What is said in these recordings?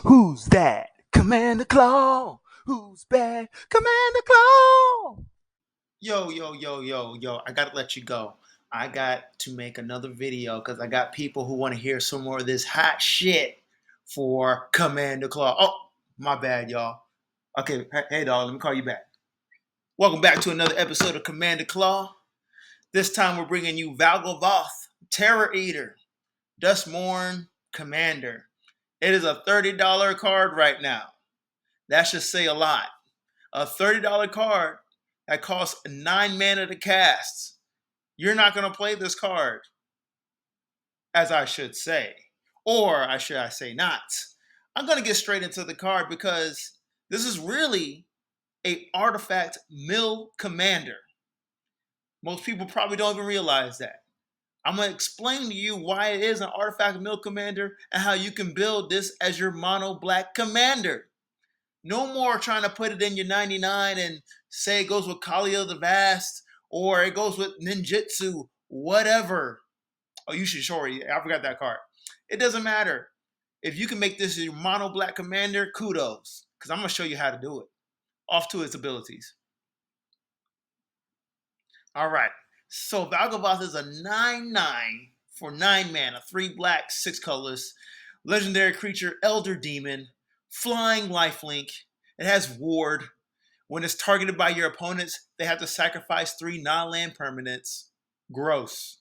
Who's that? Commander Claw. Who's bad? Commander Claw. Yo, I gotta let you go. I got to make another video because I got people who want to hear some more of this hot shit for Commander Claw. Oh, my bad, y'all. Okay, hey, dog, let me call you back. Welcome back to another episode of Commander Claw. This time we're bringing you Valgavoth, Terror Eater, Duskmourn Commander. It is a $30 card right now. That should say a lot. A $30 card that costs 9 mana to cast. You're not going to play this card, as I should say. Or should I say not. I'm going to get straight into the card because this is really a artifact mill commander. Most people probably don't even realize that. I'm going to explain to you why it is an artifact mill commander and how you can build this as your mono black commander. No more trying to put it in your 99 and say it goes with Kalia the Vast or it goes with Ninjutsu, whatever. Oh, you should sorry, I forgot that card. It doesn't matter. If you can make this your mono black commander, kudos. Because I'm going to show you how to do it. Off to its abilities. All right. So Valgavoth is a 9/9 for 9 mana, 3 black, 6 colorless. Legendary creature, Elder Demon, flying lifelink. It has ward. When it's targeted by your opponents, they have to sacrifice 3 non-land permanents. Gross.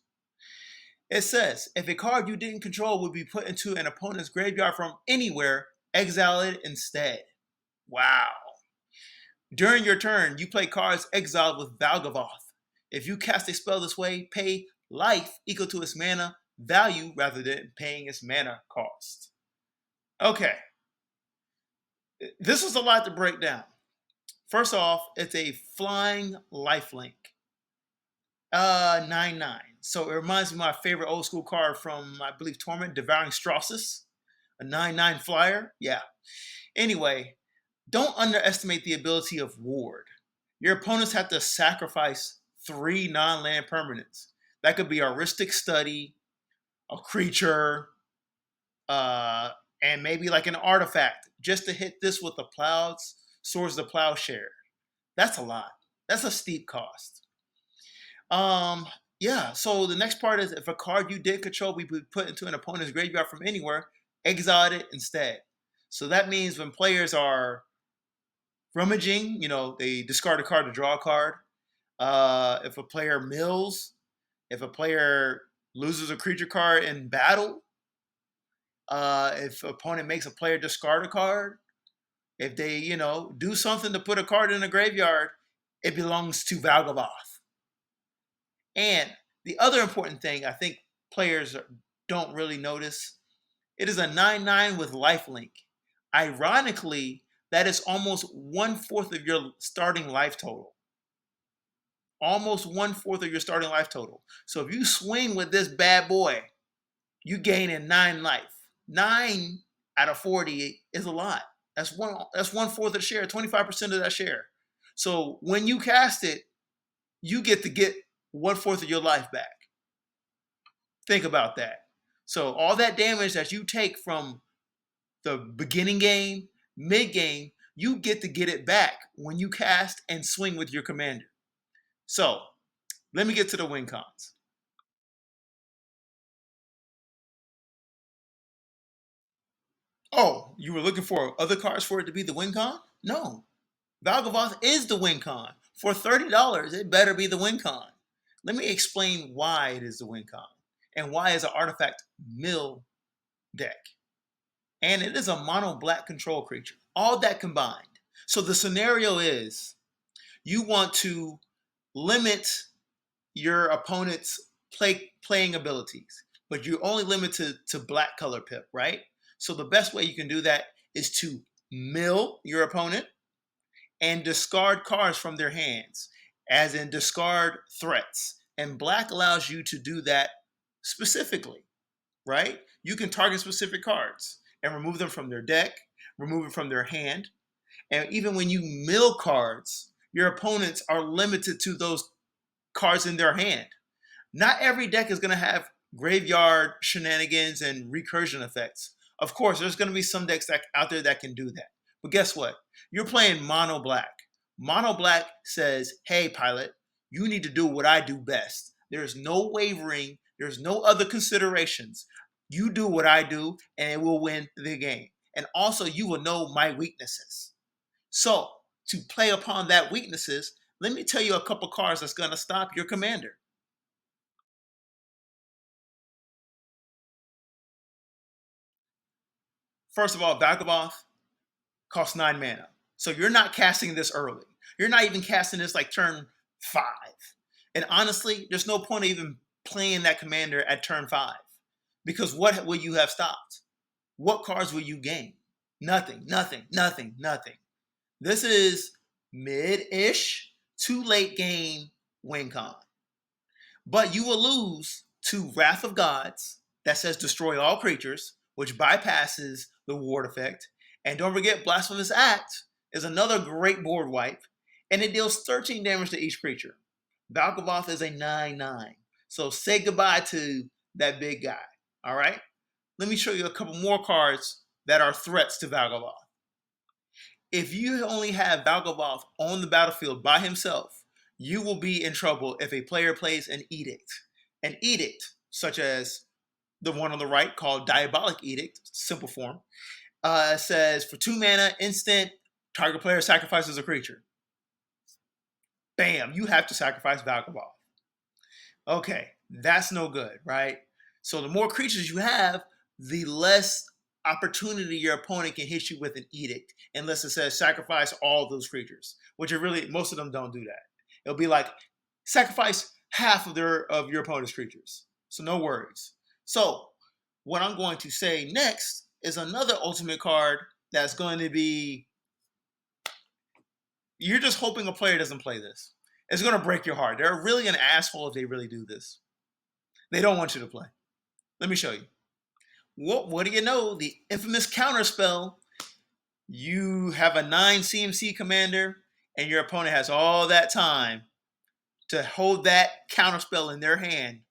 It says, if a card you didn't control would be put into an opponent's graveyard from anywhere, exile it instead. Wow. During your turn, you play cards exiled with Valgavoth. If you cast a spell this way, pay life equal to its mana value rather than paying its mana cost. Okay. This is a lot to break down. First off, it's a flying lifelink. 9/9. So it reminds me of my favorite old school card from, I believe, Torment, Devouring Strauss. A 9/9 flyer. Yeah. Anyway, don't underestimate the ability of ward. Your opponents have to sacrifice 3 non-land permanents. That could be a Ristic Study, a creature, and maybe like an artifact just to hit this with the Plows, Swords of the Plowshare. That's a lot. That's a steep cost. Yeah, so the next part is if a card you did control be put into an opponent's graveyard from anywhere, exile it instead. So that means when players are rummaging, they discard a card to draw a card. If a player mills, if a player loses a creature card in battle, if an opponent makes a player discard a card, if they, do something to put a card in a graveyard, it belongs to Valgavoth. And the other important thing I think players don't really notice, it is a 9/9 with lifelink. Ironically, that is almost 1/4 of your starting life total. Almost 1/4 of your starting life total. So if you swing with this bad boy, you gain in 9 life. 9 out of 40 is a lot. That's 1/4 of the share, 25% of that share. So when you cast it, you get to get 1/4 of your life back. Think about that. So all that damage that you take from the beginning game, mid game, you get to get it back when you cast and swing with your commander. So let me get to the win cons. Oh, you were looking for other cards for it to be the win con? No. Valgavoth is the win con. For $30, it better be the win con. Let me explain why it is the win con and why it's an artifact mill deck. And it is a mono black control creature. All that combined. So the scenario is you want to limit your opponent's playing abilities, but you're only limited to black color pip, right? So the best way you can do that is to mill your opponent and discard cards from their hands, as in discard threats. And black allows you to do that specifically, right? You can target specific cards and remove them from their deck, remove it from their hand. And even when you mill cards, your opponents are limited to those cards in their hand. Not every deck is going to have graveyard shenanigans and recursion effects. Of course, there's going to be some decks out there that can do that. But guess what? You're playing mono black. Mono black says, hey, pilot, you need to do what I do best. There's no wavering. There's no other considerations. You do what I do, and it will win the game. And also, you will know my weaknesses. So, to play upon that weaknesses, let me tell you a couple cards that's going to stop your commander. First of all, Valgavoth costs 9 mana. So you're not casting this early. You're not even casting this like turn 5. And honestly, there's no point of even playing that commander at turn 5. Because what will you have stopped? What cards will you gain? Nothing, nothing, nothing, nothing. This is mid-ish to late game win con. But you will lose to Wrath of Gods that says destroy all creatures, which bypasses the ward effect. And don't forget, Blasphemous Act is another great board wipe, and it deals 13 damage to each creature. Valgavoth is a 9/9. So say goodbye to that big guy. All right? Let me show you a couple more cards that are threats to Valgavoth. If you only have Valgavoth on the battlefield by himself, you will be in trouble if a player plays an edict. An edict, such as the one on the right called Diabolic Edict, simple form, says for 2 mana, instant, target player sacrifices a creature. Bam, you have to sacrifice Valgavoth. Okay, that's no good, right? So the more creatures you have, the less opportunity your opponent can hit you with an edict, unless it says sacrifice all those creatures, which are really, most of them don't do that. It'll be like sacrifice half of your opponent's creatures. So no worries. So what I'm going to say next is another ultimate card that's going to be, you're just hoping a player doesn't play this. It's going to break your heart. They're really an asshole if they really do this. They don't want you to play. Let me show you. What do you know? The infamous counterspell. You have a 9 CMC commander, and your opponent has all that time to hold that counterspell in their hand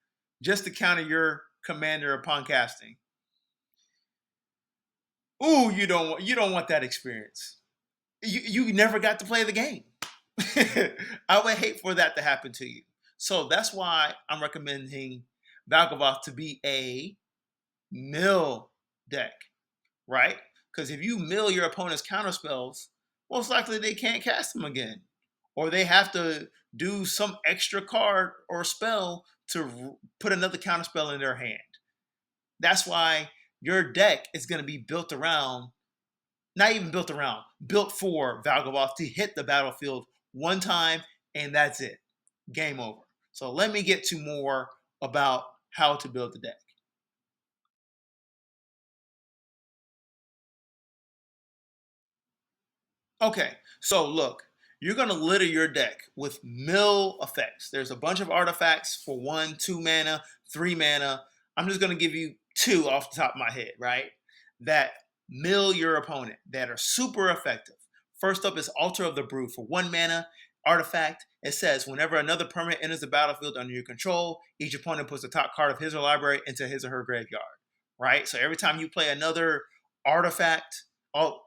just to counter your commander upon casting. Ooh, you don't want that experience. You never got to play the game. I would hate for that to happen to you. So that's why I'm recommending Valgavoth to be a mill deck, right? Because if you mill your opponent's counterspells, most likely they can't cast them again. Or they have to do some extra card or spell to put another counterspell in their hand. That's why your deck is going to be built around, not even built around, built for Valgavoth to hit the battlefield one time, and that's it. Game over. So let me get to more about how to build the deck. Okay, so look, you're going to litter your deck with mill effects. There's a bunch of artifacts for 1, 2 mana, 3 mana. I'm just going to give you 2 off the top of my head, right? That mill your opponent, that are super effective. First up is Altar of the Brood for 1 mana artifact. It says whenever another permanent enters the battlefield under your control, each opponent puts the top card of his or library into his or her graveyard, right? So every time you play another artifact, oh,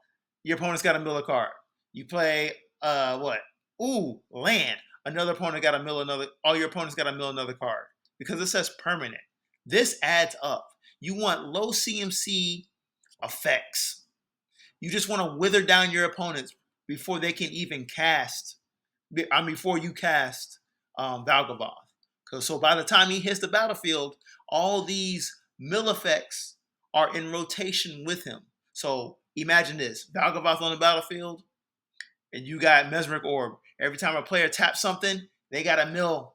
your opponent's got to mill a card. You play what? Ooh, land. Another opponent got to mill another. All your opponents got to mill another card because it says permanent. This adds up. You want low CMC effects. You just want to wither down your opponents before they can even cast. Before you cast Valgavoth. So by the time he hits the battlefield, all these mill effects are in rotation with him. So imagine this: Valgavoth on the battlefield, and you got Mesmeric Orb. Every time a player taps something, they got a mill,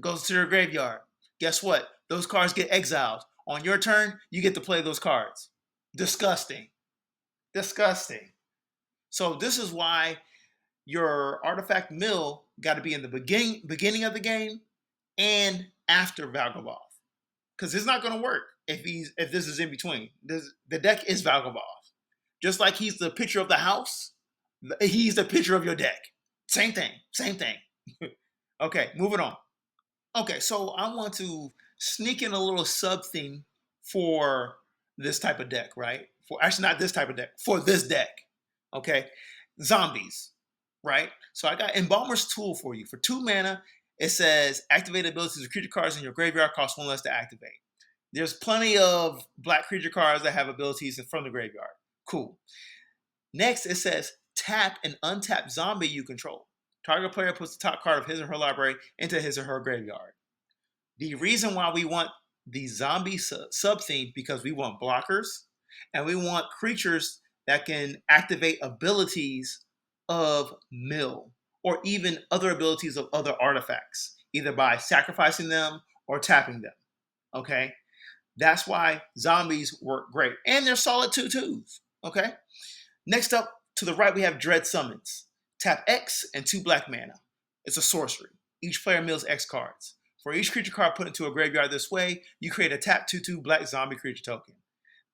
goes to their graveyard. Guess what? Those cards get exiled. On your turn, you get to play those cards. Disgusting. Disgusting. So this is why your artifact mill got to be in the beginning of the game and after Valgavoth. Because it's not going to work if this is in between. The deck is Valgavoth. Just like he's the picture of the house, he's the picture of your deck. Same thing. Same thing. Okay, moving on. Okay, so I want to sneak in a little sub theme for this type of deck, right? For actually not this type of deck, for this deck. Okay. Zombies, right? So I got Embalmer's Tool for you. For 2 mana, it says activate abilities of creature cards in your graveyard cost 1 less to activate. There's plenty of black creature cards that have abilities from the graveyard. Cool. Next, it says tap and untap zombie you control. Target player puts the top card of his or her library into his or her graveyard. The reason why we want the zombie sub-theme because we want blockers and we want creatures that can activate abilities of mill or even other abilities of other artifacts, either by sacrificing them or tapping them. Okay? That's why zombies work great. And they're solid 2/2s. Okay? Next up, to the right, we have Dread Summons. Tap X and 2 black mana. It's a sorcery. Each player mills X cards. For each creature card put into a graveyard this way, you create a tap 2/2 black zombie creature token.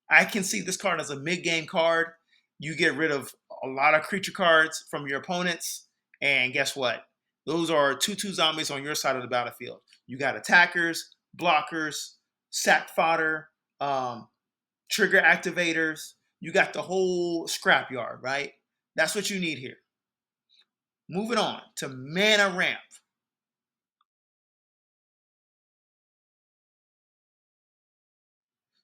I can see this card as a mid-game card. You get rid of a lot of creature cards from your opponents, and guess what? Those are 2/2 zombies on your side of the battlefield. You got attackers, blockers, sack fodder, trigger activators. You got the whole scrapyard, right? That's what you need here. Moving on to Mana Ramp.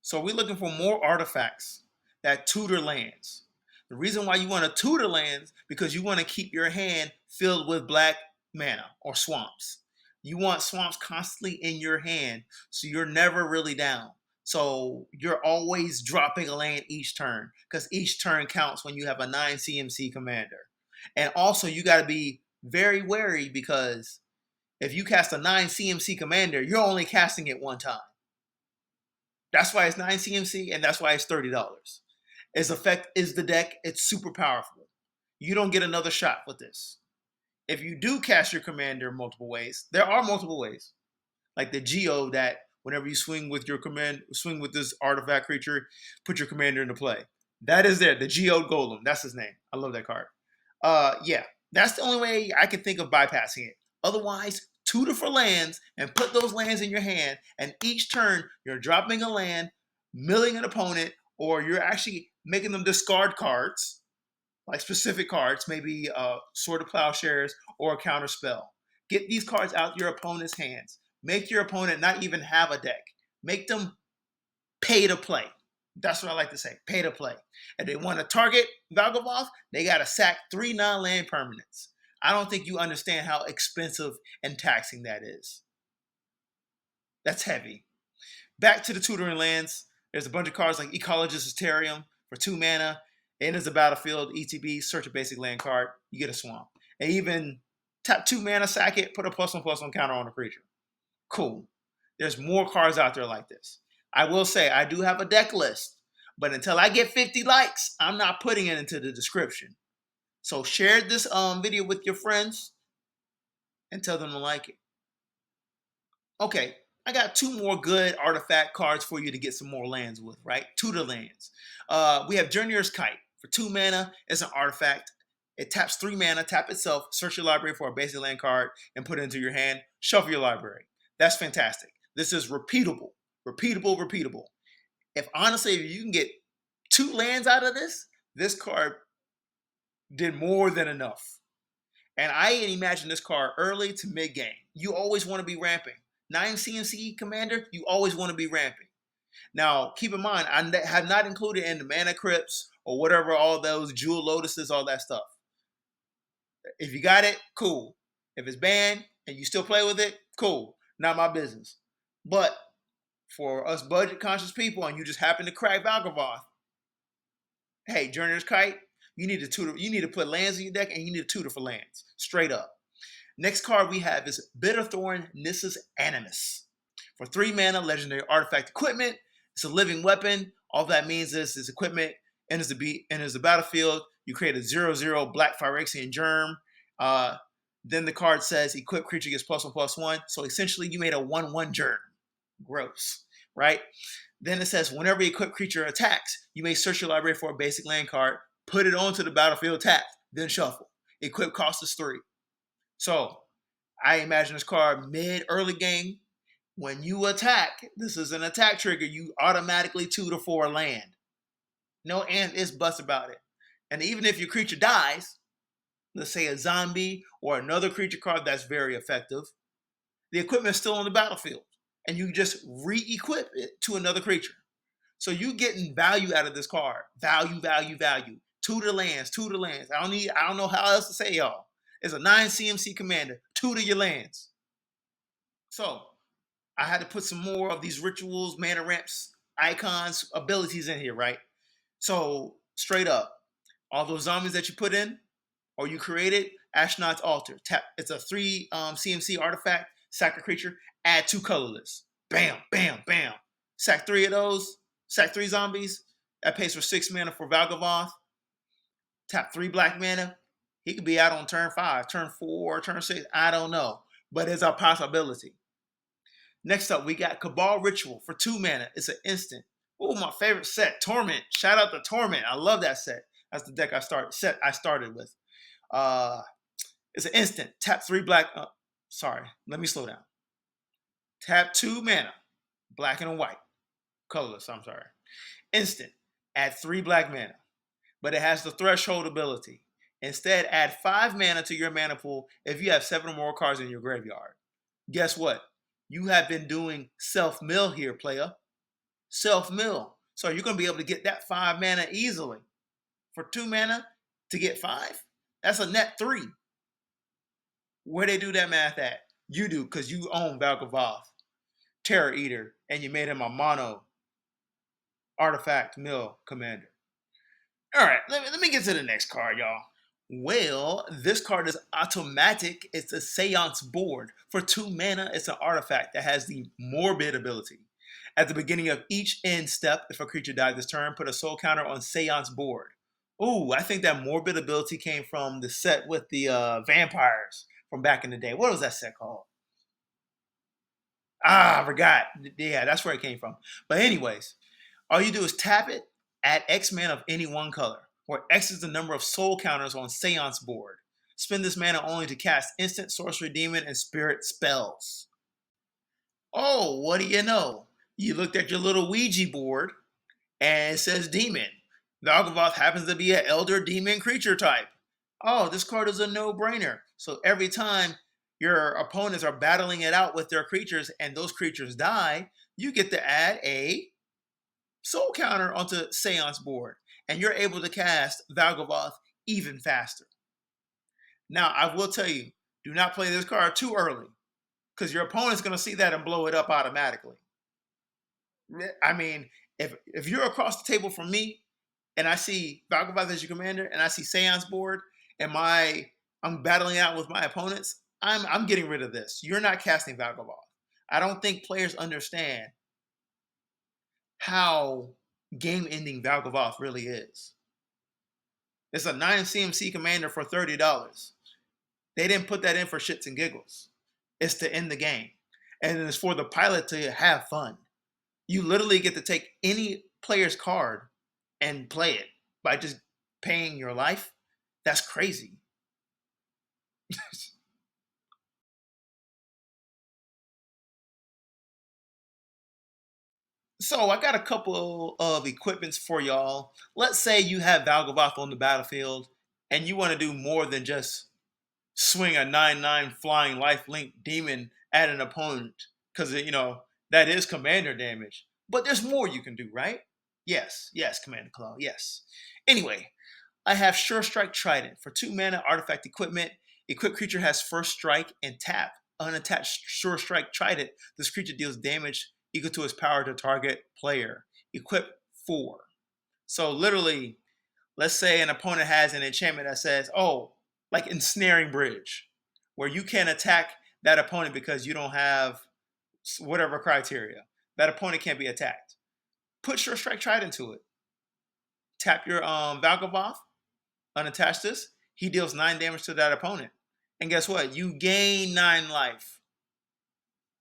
So we're looking for more artifacts that tutor lands. The reason why you want to tutor lands because you want to keep your hand filled with black mana or swamps. You want swamps constantly in your hand so you're never really down. So you're always dropping a land each turn because each turn counts when you have a 9 CMC commander. And also you got to be very wary because if you cast a 9 CMC commander, you're only casting it one time. That's why it's 9 CMC and that's why it's $30. Its effect is the deck. It's super powerful. You don't get another shot with this. If you do cast your commander multiple ways, there are multiple ways. Like the Geo that whenever you swing with this artifact creature, put your commander into play. That is there. The Geo Golem. That's his name. I love that card. Yeah. That's the only way I can think of bypassing it. Otherwise, tutor for lands and put those lands in your hand, and each turn you're dropping a land, milling an opponent, or you're actually making them discard cards, like specific cards, maybe Sword of Plowshares or a counter spell. Get these cards out your opponent's hands. Make your opponent not even have a deck. Make them pay to play. That's what I like to say, pay to play. If they want to target Valgavoth, they got to sack 3 non-land permanents. I don't think you understand how expensive and taxing that is. That's heavy. Back to the tutoring lands. There's a bunch of cards like Ecologist's Terrarium for 2 mana. Enters the battlefield, ETB, search a basic land card, you get a swamp. And even tap 2 mana, sack it, put a +1/+1 counter on a creature. Cool. There's more cards out there like this. I will say I do have a deck list, but until I get 50 likes, I'm not putting it into the description. So share this video with your friends and tell them to like it. Okay, I got 2 more good artifact cards for you to get some more lands with, right? Tutor lands. We have Journeyer's Kite. For 2 mana, it's an artifact. It taps 3 mana, tap itself, search your library for a basic land card, and put it into your hand. Shuffle your library. That's fantastic. This is repeatable. Repeatable. If you can get 2 lands out of this card did more than enough. And I imagine this card early to mid game. You always want to be ramping. 9 CMC commander, you always want to be ramping. Now, keep in mind, I have not included in the mana crypts or whatever, all those jewel lotuses, all that stuff. If you got it, cool. If it's banned and you still play with it, cool. Not my business. But for us budget conscious people and you just happen to crack Valgavoth, hey, Journeyer's Kite, you need to tutor. You need to put lands in your deck and you need to tutor for lands. Straight up. Next card we have is Bitterthorn Nissa's Animus. For 3 mana, legendary artifact equipment. It's a living weapon. All that means is this equipment enters the battlefield. You create a 0/0 black Phyrexian germ. Then the card says equip creature gets +1/+1. So essentially you made a 1/1 germ. Gross, right? Then it says whenever equipped creature attacks, you may search your library for a basic land card, put it onto the battlefield tapped, then shuffle. Equip cost is 3. So I imagine this card mid-early game. When you attack, this is an attack trigger, you automatically 2 to 4 land. No and ifs, buts about it. And even if your creature dies, let's say a zombie or another creature card that's very effective, the equipment is still on the battlefield. And you just re-equip it to another creature. So you getting value out of this card. Value, value, value. Tutor Lands, Tutor Lands. I don't know how else to say, y'all. It's a 9 CMC commander. Tutor your lands. So I had to put some more of these rituals, mana ramps, icons, abilities in here, right? So straight up, all those zombies that you put in or you created, Astronaut's Altar. Tap. It's a 3 CMC artifact, sack a creature, add 2 colorless. Bam, bam, bam. Sack 3 of those, sack 3 zombies. That pays for 6 mana for Valgavoth. Tap 3 black mana. He could be out on turn 5, turn 4, turn 6. I don't know. But it's a possibility. Next up, we got Cabal Ritual for 2 mana. It's an instant. Oh, my favorite set, Torment. Shout out to Torment. I love that set. That's the deck I started with. It's an instant. Tap 3 black. Sorry, let me slow down. Tap 2 mana, black and white, colorless. I'm sorry. Instant. Add 3 black mana, but it has the threshold ability. Instead, add 5 mana to your mana pool if you have 7 or more cards in your graveyard. Guess what? You have been doing self-mill here, player. Self-mill. So you're going to be able to get that 5 mana easily. For 2 mana to get 5, that's a net 3. Where they do that math at? You do, because you own Valgavoth, Terror Eater, and you made him a mono artifact mill commander. All right, let me get to the next card, y'all. Well, this card is automatic. It's a Seance board. For 2 mana, it's an artifact that has the Morbid ability. At the beginning of each end step, if a creature dies this turn, put a soul counter on Seance board. Ooh, I think that Morbid ability came from the set with the vampires from back in the day. What was that set called? I forgot. Yeah, that's where it came from. But anyways, all you do is tap it, add X mana of any one color, where X is the number of soul counters on Seance board. Spend this mana only to cast instant, sorcery, demon, and spirit spells. Oh, what do you know? You looked at your little Ouija board, and it says demon. Valgavoth happens to be an elder demon creature type. Oh, this card is a no-brainer. So every time your opponents are battling it out with their creatures and those creatures die, you get to add a soul counter onto Seance board. And you're able to cast Valgavoth even faster. Now, I will tell you, do not play this card too early, because your opponent's going to see that and blow it up automatically. I mean, if you're across the table from me, and I see Valgavoth as your commander, and I see Seance board, and I'm battling out with my opponents, I'm getting rid of this. You're not casting Valgavoth. I don't think players understand how game-ending Valgavoth really is. It's a 9 CMC commander for $30. They didn't put that in for shits and giggles. It's to end the game. And it's for the pilot to have fun. You literally get to take any player's card and play it by just paying your life. That's crazy. So I got a couple of equipments for y'all. Let's say you have Valgavoth on the battlefield and you want to do more than just swing a 9/9 flying lifelink demon at an opponent, because that is commander damage. But there's more you can do, right? Yes, Commander Claw, yes. Anyway, I have Sure Strike Trident for 2 mana artifact equipment. Equipped creature has first strike and tap. Unattached Sure Strike Trident. This creature deals damage equal to its power to target player. Equip 4. So literally, let's say an opponent has an enchantment that says, oh, like Ensnaring Bridge, where you can't attack that opponent because you don't have whatever criteria. That opponent can't be attacked. Put Sure Strike Trident to it. Tap your Valgavoth, unattach this. He deals 9 damage to that opponent. And guess what? You gain 9 life.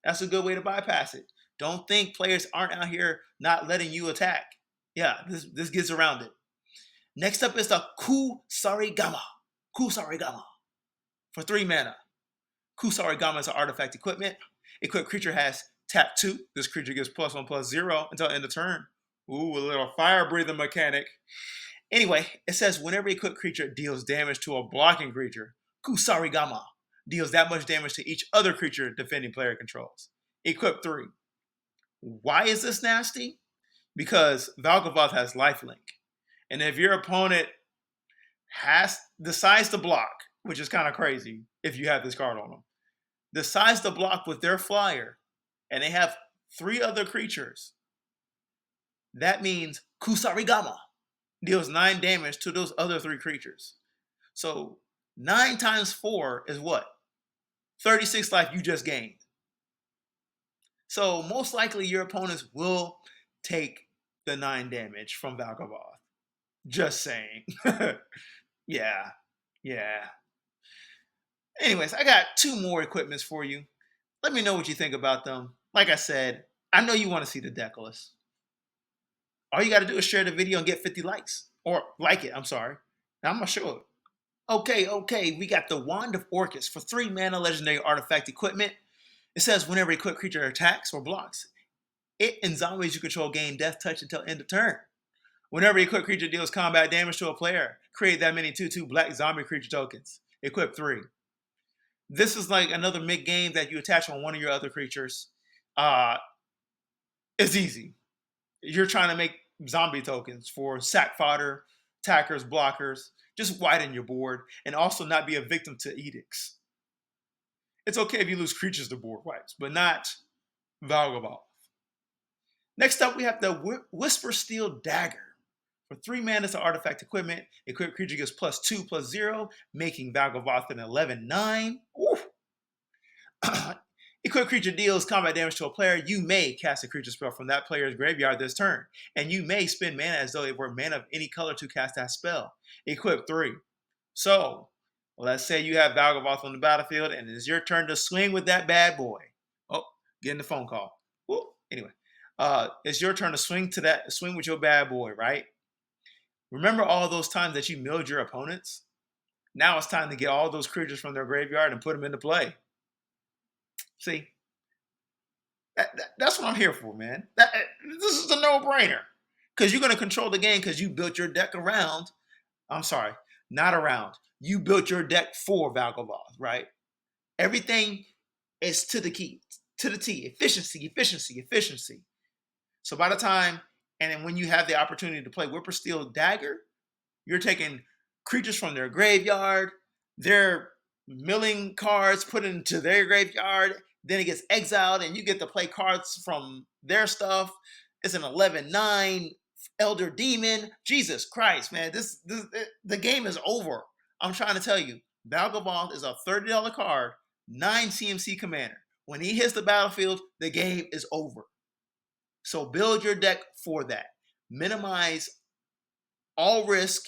That's a good way to bypass it. Don't think players aren't out here not letting you attack. Yeah, this gets around it. Next up is the Kusarigama. Kusarigama. For 3 mana. Kusarigama is an artifact equipment. Equipped creature has Tap 2. This creature gets +1/+0 until end of turn. Ooh, a little fire breathing mechanic. Anyway, it says whenever a equipped creature deals damage to a blocking creature, Kusarigama deals that much damage to each other creature defending player controls. Equip 3. Why is this nasty? Because Valgavoth has lifelink. And if your opponent decides to block, which is kind of crazy if you have this card on them, decides to block with their flyer, and they have 3 other creatures, that means Kusarigama deals 9 damage to those other 3 creatures. So 9 times 4 is what? 36 life you just gained. So most likely your opponents will take the 9 damage from Valgavoth. Just saying. Yeah. Anyways, I got 2 more equipments for you. Let me know what you think about them. Like I said, I know you want to see the deck list. All you got to do is share the video and get 50 likes. Or like it, I'm sorry. Now I'm going to show it. Okay, we got the Wand of Orcus for 3 mana legendary artifact equipment. It says whenever a equipped creature attacks or blocks, it and zombies you control gain death touch until end of turn. Whenever a equipped creature deals combat damage to a player, create that many 2/2 black zombie creature tokens. Equip 3. This is like another mid-game that you attach on one of your other creatures. It's easy. You're trying to make zombie tokens for sack fodder, attackers, blockers. Just widen your board and also not be a victim to edicts. It's okay if you lose creatures to board wipes, but not Valgavoth. Next up, we have the Whisper Steel Dagger. For 3 mana to artifact equipment, equipped creature gets +2/+0, making Valgavoth an 11/9. Equipped creature deals combat damage to a player. You may cast a creature spell from that player's graveyard this turn, and you may spend mana as though it were mana of any color to cast that spell. Equip 3. So, let's say you have Valgavoth on the battlefield, and it's your turn to swing with that bad boy. Oh, getting the phone call. Anyway, it's your turn to swing with your bad boy, right? Remember all those times that you milled your opponents? Now it's time to get all those creatures from their graveyard and put them into play. See, that's what I'm here for, man. This is a no-brainer. Because you're going to control the game because you built your deck around. I'm sorry, not around. You built your deck for Valgavoth, right? Everything is to the T. Efficiency. So by the time, and then when you have the opportunity to play Whipper Steel Dagger, you're taking creatures from their graveyard, they're milling cards, put into their graveyard, then it gets exiled, and you get to play cards from their stuff. It's an 11/9 Elder Demon. Jesus Christ, man, the game is over. I'm trying to tell you, Valgavoth is a $30 card, 9 CMC commander. When he hits the battlefield, the game is over. So build your deck for that. Minimize all risk,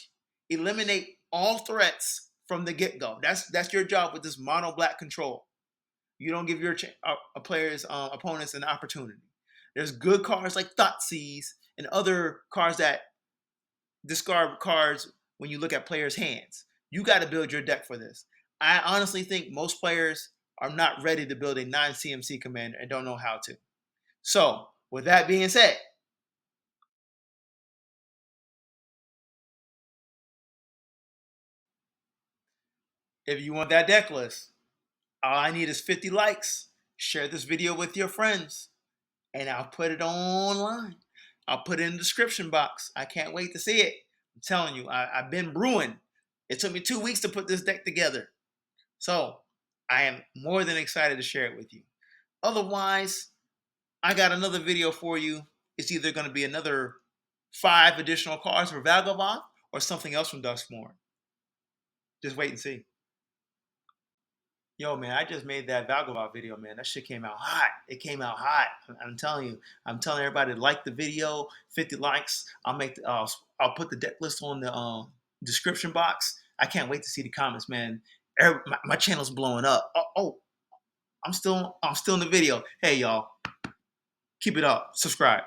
eliminate all threats from the get-go. That's your job with this mono black control. You don't give your players' opponents an opportunity. There's good cards like Thoughtseize and other cards that discard cards when you look at players' hands. You got to build your deck for this. I honestly think most players are not ready to build a 9 CMC commander and don't know how to. So, with that being said, if you want that deck list, all I need is 50 likes. Share this video with your friends, and I'll put it online. I'll put it in the description box. I can't wait to see it. I'm telling you, I've been brewing. It took me 2 weeks to put this deck together. So, I am more than excited to share it with you. Otherwise, I got another video for you. It's either going to be another 5 additional cards for Valgavoth or something else from Duskmourn. Just wait and see. Yo, man, I just made that Valgavoth video, man. That shit came out hot. It came out hot. I'm telling you. I'm telling everybody to like the video. 50 likes. I'll put the deck list on the description box. I can't wait to see the comments, man. My channel's blowing up. I'm still in the video. Hey, y'all. Keep it up. Subscribe.